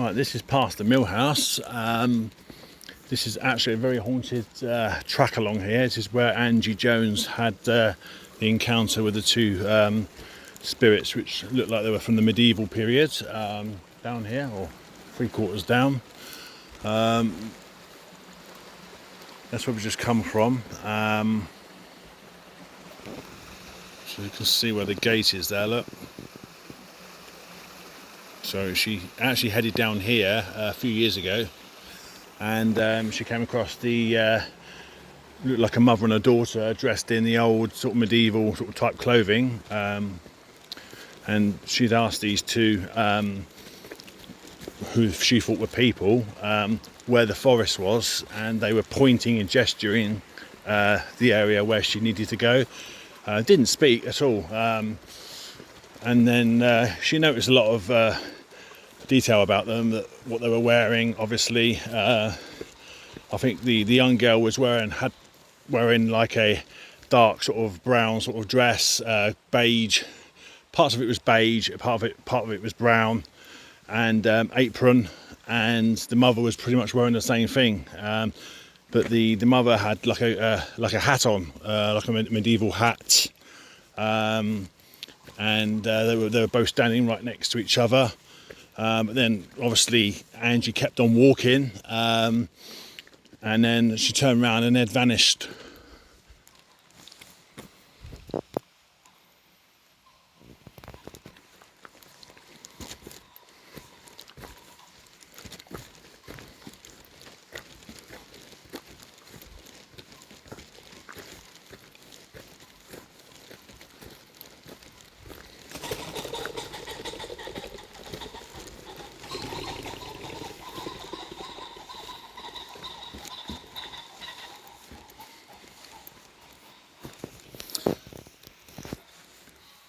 Right, this is past the mill house. This is actually a very haunted track along here. This is where Angie Jones had the encounter with the two spirits, which looked like they were from the medieval period, down here, or 3/4 down. That's where we just come from. So you can see where the gate is there, look. So she actually headed down here a few years ago, and she came across the looked like a mother and a daughter dressed in the old sort of medieval sort of type clothing, and she'd asked these two, who she thought were people, where the forest was, and they were pointing and gesturing the area where she needed to go. Didn't speak at all, and then she noticed a lot of detail about them, that what they were wearing. Obviously, I think the young girl was wearing like a dark sort of brown sort of dress, beige. Parts of it was beige, part of it was brown, and apron. And the mother was pretty much wearing the same thing, but the mother had like a hat on, like a medieval hat, and they were both standing right next to each other. But then obviously Angie kept on walking, and then she turned around and they'd vanished.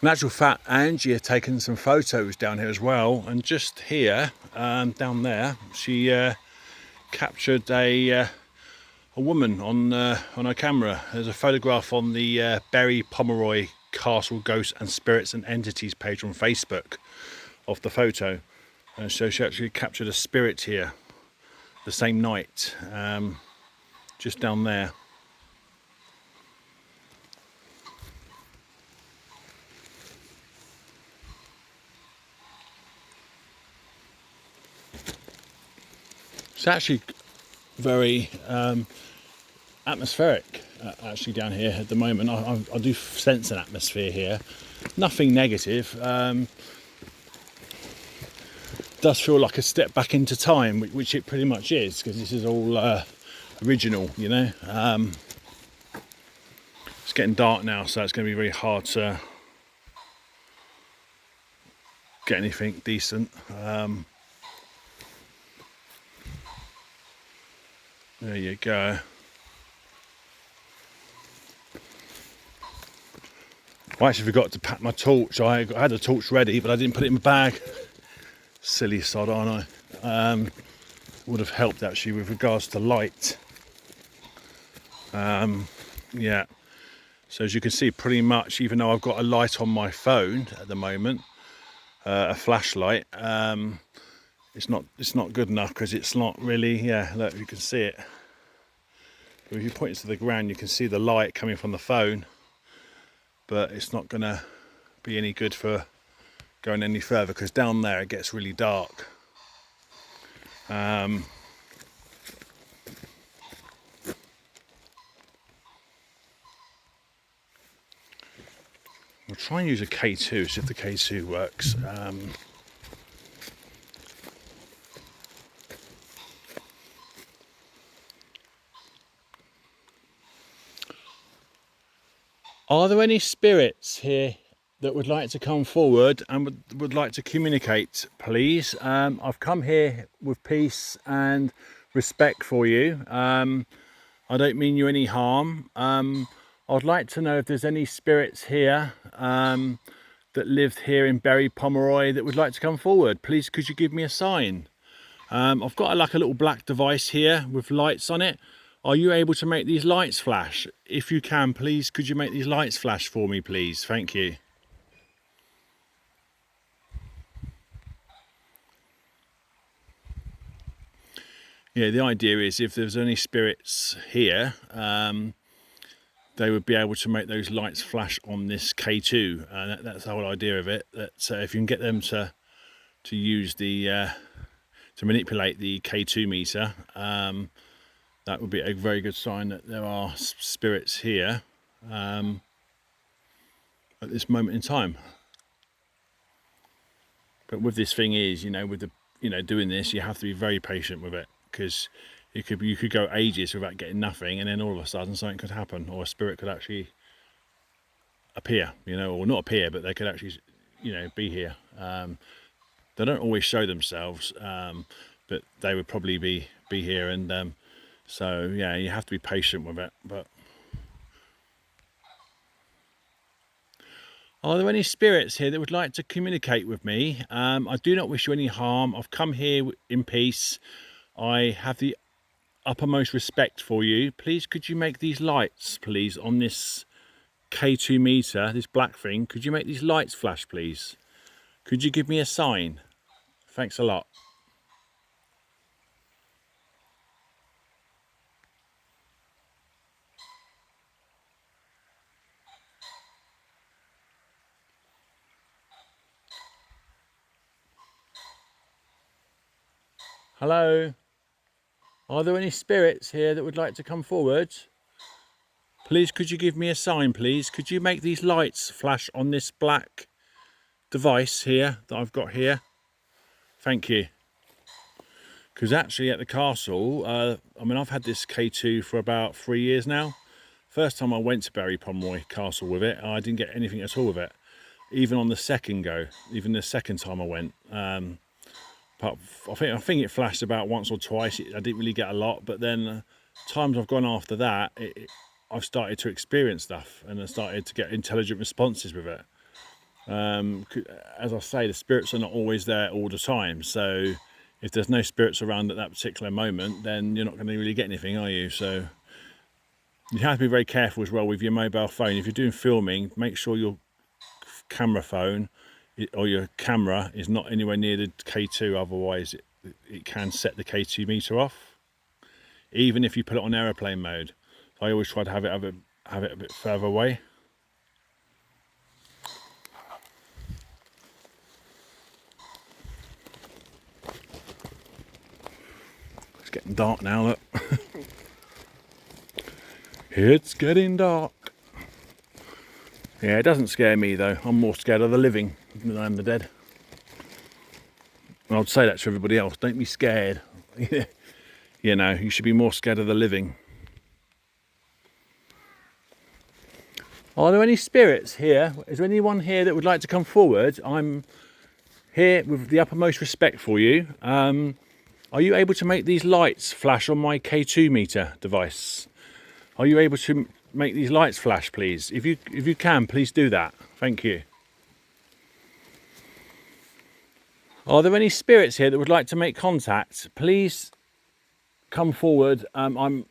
In actual fact, Angie had taken some photos down here as well, and just here, down there, she captured a woman on her camera. There's a photograph on the Bury Pomeroy Castle Ghosts and Spirits and Entities page on Facebook of the photo. So she actually captured a spirit here the same night, just down there. It's actually very atmospheric actually down here at the moment. I do sense an atmosphere here. Nothing negative. Does feel like a step back into time, which it pretty much is, because this is all original, you know. It's getting dark now, so it's going to be very hard to get anything decent. There you go. I actually forgot to pack my torch. I had a torch ready, but I didn't put it in my bag. Silly sod, aren't I? Would have helped actually with regards to light. Yeah. So as you can see, pretty much, even though I've got a light on my phone at the moment, a flashlight, it's not good enough, because it's not really, yeah, look, you can see it. If you point it to the ground, you can see the light coming from the phone, but it's not going to be any good for going any further, because down there it gets really dark. We'll try and use a K2, see if the K2 works. Are there any spirits here that would like to come forward and would like to communicate, please? I've come here with peace and respect for you. I don't mean you any harm. I'd like to know if there's any spirits here that lived here in Bury Pomeroy that would like to come forward. Please, could you give me a sign? I've got like a little black device here with lights on it. Are you able to make these lights flash? If you can, please, could you make these lights flash for me, please? Thank you. Yeah, the idea is if there's any spirits here, they would be able to make those lights flash on this K2. That's the whole idea of it. That if you can get them to use the to manipulate the K2 meter, that would be a very good sign that there are spirits here at this moment in time. But with this thing is, with the doing this, you have to be very patient with it, because you could go ages without getting nothing, and then all of a sudden something could happen, or a spirit could actually appear, or not appear, but they could actually, be here. They don't always show themselves, but they would probably be here, and so yeah, you have to be patient with it. But are there any spirits here that would like to communicate with me? I do not wish you any harm. I've come here in peace. I have the uppermost respect for you. Please could you make these lights, please, on this K2 meter, this black thing? Could you make these lights flash, please? Could you give me a sign? Thanks a lot. Hello? Are there any spirits here that would like to come forward? Please could you give me a sign, please? Could you make these lights flash on this black device here that I've got here? Thank you. Because actually at the castle, I've had this K2 for about 3 years now. First time I went to Pomeroy Castle with it, I didn't get anything at all with it. Even on the second go, even the second time I went. But I think it flashed about once or twice. I didn't really get a lot, but then times I've gone after that, I've started to experience stuff, and I started to get intelligent responses with it. As I say, the spirits are not always there all the time, so if there's no spirits around at that particular moment, then you're not going to really get anything, are you? So you have to be very careful as well with your mobile phone. If you're doing filming, make sure your camera phone or your camera is not anywhere near the K2, otherwise it can set the K2 meter off, even if you put it on aeroplane mode. So I always try to have it a bit further away. It's getting dark now, look. It's getting dark. Yeah, it doesn't scare me though. I'm more scared of the living than I am the dead. And I'd say that to everybody else. Don't be scared. You should be more scared of the living. Are there any spirits here? Is there anyone here that would like to come forward? I'm here with the uppermost respect for you. Are you able to make these lights flash on my K2 meter device? Are you able to make these lights flash, please? If you can, please do that. Thank you. Are there any spirits here that would like to make contact? Please come forward. I'm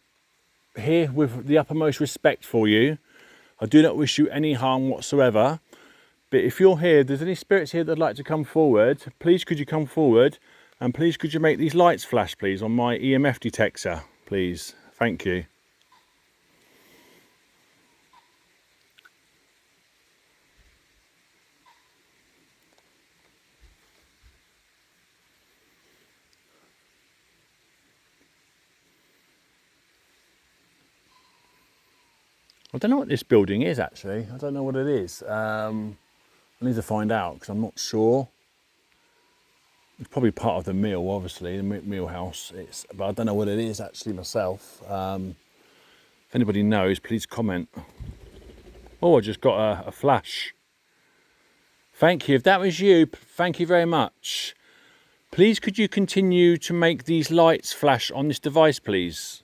here with the uppermost respect for you. I do not wish you any harm whatsoever. But if you're here, if there's any spirits here that would like to come forward, please could you come forward, and please could you make these lights flash, please, on my EMF detector, please. Thank you. I don't know what this building is actually. I don't know what it is. I need to find out because I'm not sure. It's probably part of the mill, obviously, the mill house. But I don't know what it is actually myself. If anybody knows, please comment. Oh, I just got a flash. Thank you. If that was you, thank you very much. Please could you continue to make these lights flash on this device, please?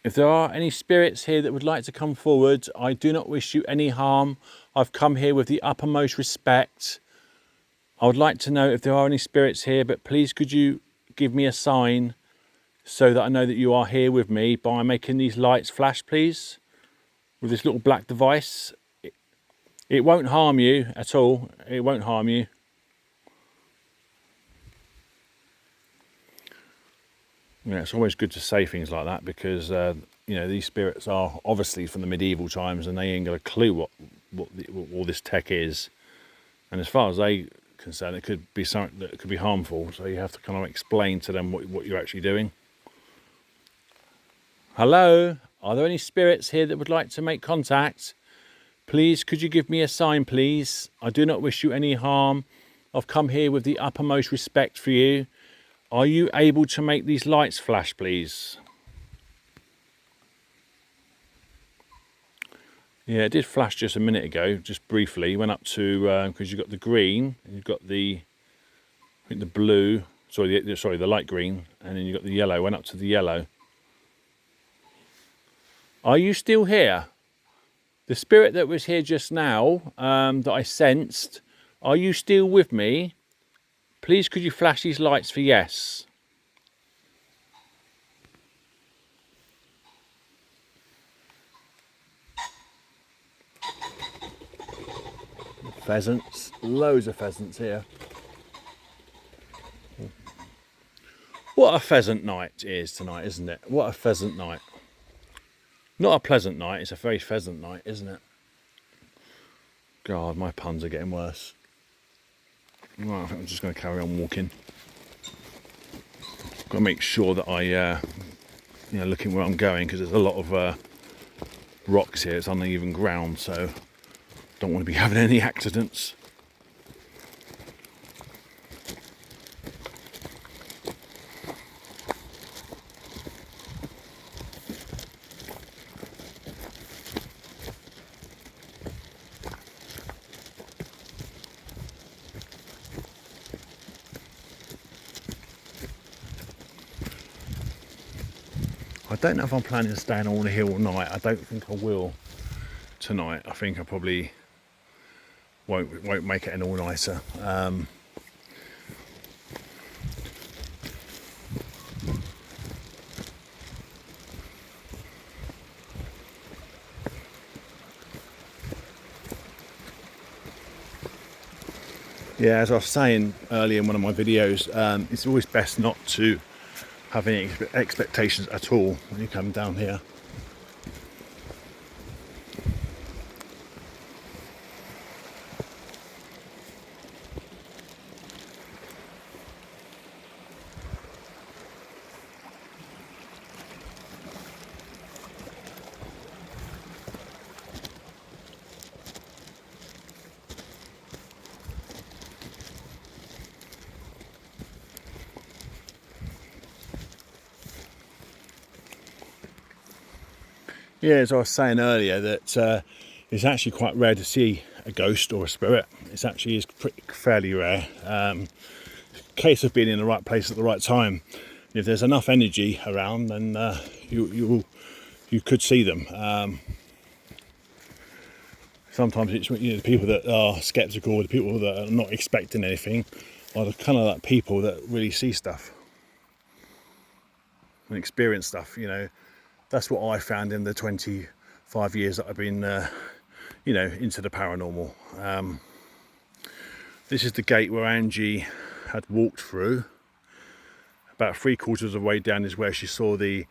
If there are any spirits here that would like to come forward, I do not wish you any harm. I've come here with the uppermost respect. I would like to know if there are any spirits here, but please could you give me a sign so that I know that you are here with me by making these lights flash, please, with this little black device. It won't harm you at all. It won't harm you. Yeah, it's always good to say things like that because you know, these spirits are obviously from the medieval times and they ain't got a clue what all this tech is. And as far as they concerned, it could be something that could be harmful. So you have to kind of explain to them what you're actually doing. Hello, are there any spirits here that would like to make contact? Please, could you give me a sign, please? I do not wish you any harm. I've come here with the uttermost respect for you. Are you able to make these lights flash, please? Yeah, it did flash just a minute ago, just briefly. Went up to, because you've got the green, you've got the, I think the blue, sorry, the light green, and then you've got the yellow. Went up to the yellow. Are you still here? The spirit that was here just now, that I sensed, are you still with me? Please could you flash these lights for yes? Pheasants, loads of pheasants here. What a pheasant night it is tonight, isn't it? What a pheasant night. Not a pleasant night, it's a very pheasant night, isn't it? God, my puns are getting worse. Right, I think I'm just going to carry on walking. Got to make sure that I, you know, looking where I'm going because there's a lot of rocks here. It's uneven ground, so don't want to be having any accidents. I don't know if I'm planning to stay on the hill all night. I don't think I will tonight. I think I probably won't make it an all-nighter. Yeah, as I was saying earlier in one of my videos, it's always best not to have any expectations at all when you come down here. Yeah, as I was saying earlier, that it's actually quite rare to see a ghost or a spirit. It actually is fairly rare. Case of being in the right place at the right time. If there's enough energy around, then you could see them. Sometimes it's, you know, the people that are sceptical, the people that are not expecting anything, are the kind of like people that really see stuff and experience stuff. You know, that's what I found in the 25 years that I've been, you know, into the paranormal. This is the gate where Angie had walked through. About 3/4 of the way down is where she saw the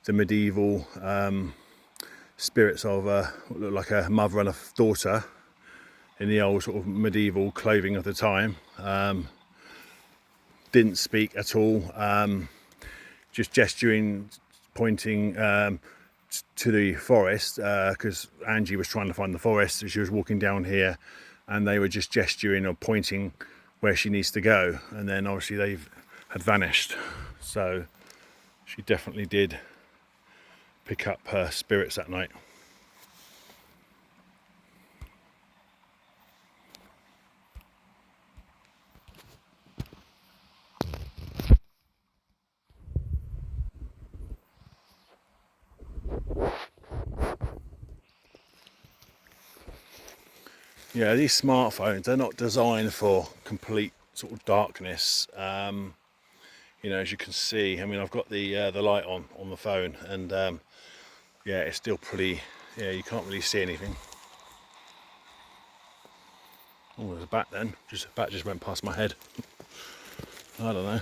medieval spirits of what looked like a mother and a daughter in the old sort of medieval clothing of the time. Didn't speak at all, just gesturing, pointing to the forest, because Angie was trying to find the forest. She was walking down here and they were just gesturing or pointing where she needs to go, and then obviously they had vanished. So she definitely did pick up her spirits that night. Yeah, these smartphones, they're not designed for complete sort of darkness. You know, as you can see, I mean, I've got the light on the phone, and yeah, it's still pretty, yeah, you can't really see anything. Oh, there's a bat then. A bat just went past my head. I don't know.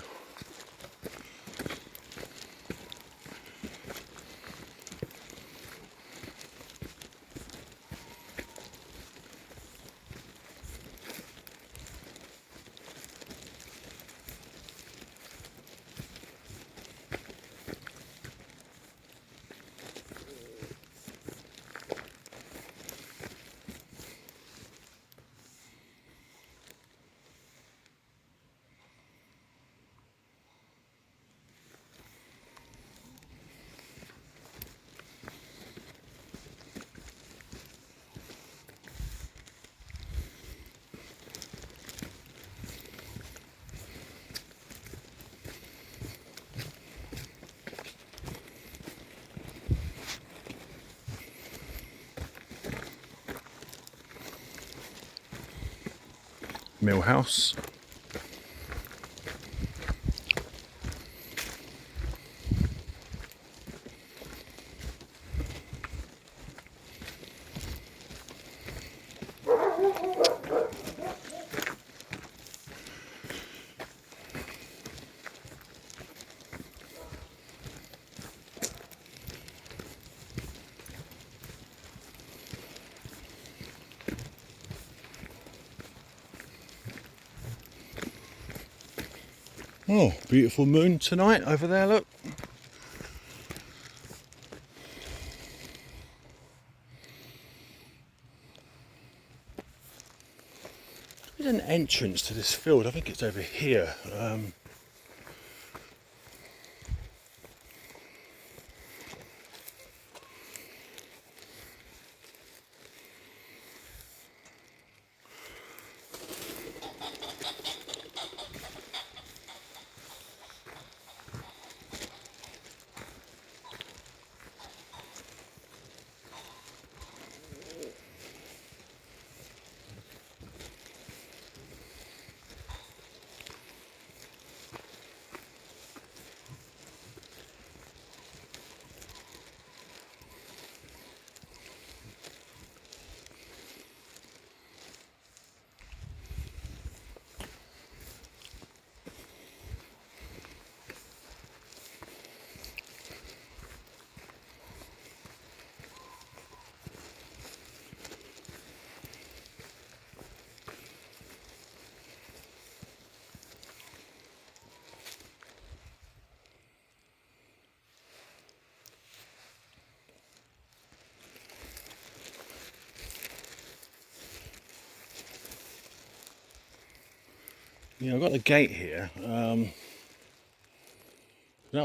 mill house. Oh, beautiful moon tonight over there, look. There's an entrance to this field, I think it's over here. Yeah, I've got the gate here. Now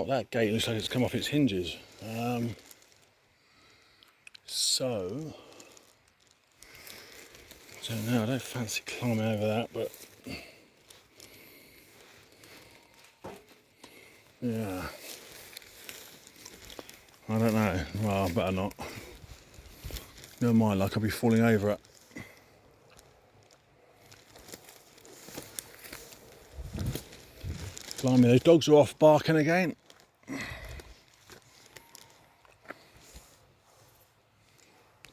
that gate looks like it's come off its hinges. So, I don't know, I don't fancy climbing over that, but yeah, I don't know. Well, I better not. Never mind, like I'll be falling over it. Blimey, those dogs are off barking again.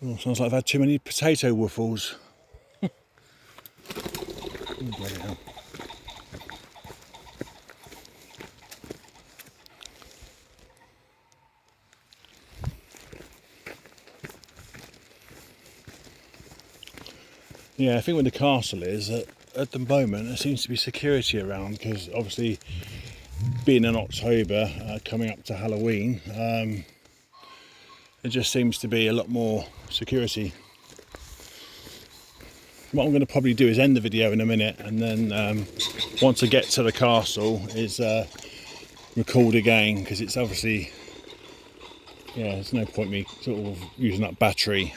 Oh, sounds like I've had too many potato waffles. Oh, bloody hell. Yeah, I think with the castle is that at the moment there seems to be security around, because obviously being in October, coming up to Halloween, there just seems to be a lot more security. What I'm going to probably do is end the video in a minute, and then once I get to the castle is record again, because it's obviously, yeah, there's no point me sort of using up battery.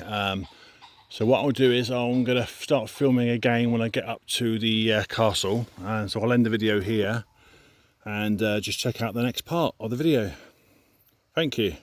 So what I'll do is I'm going to start filming again when I get up to the castle, and so I'll end the video here and just check out the next part of the video. Thank you.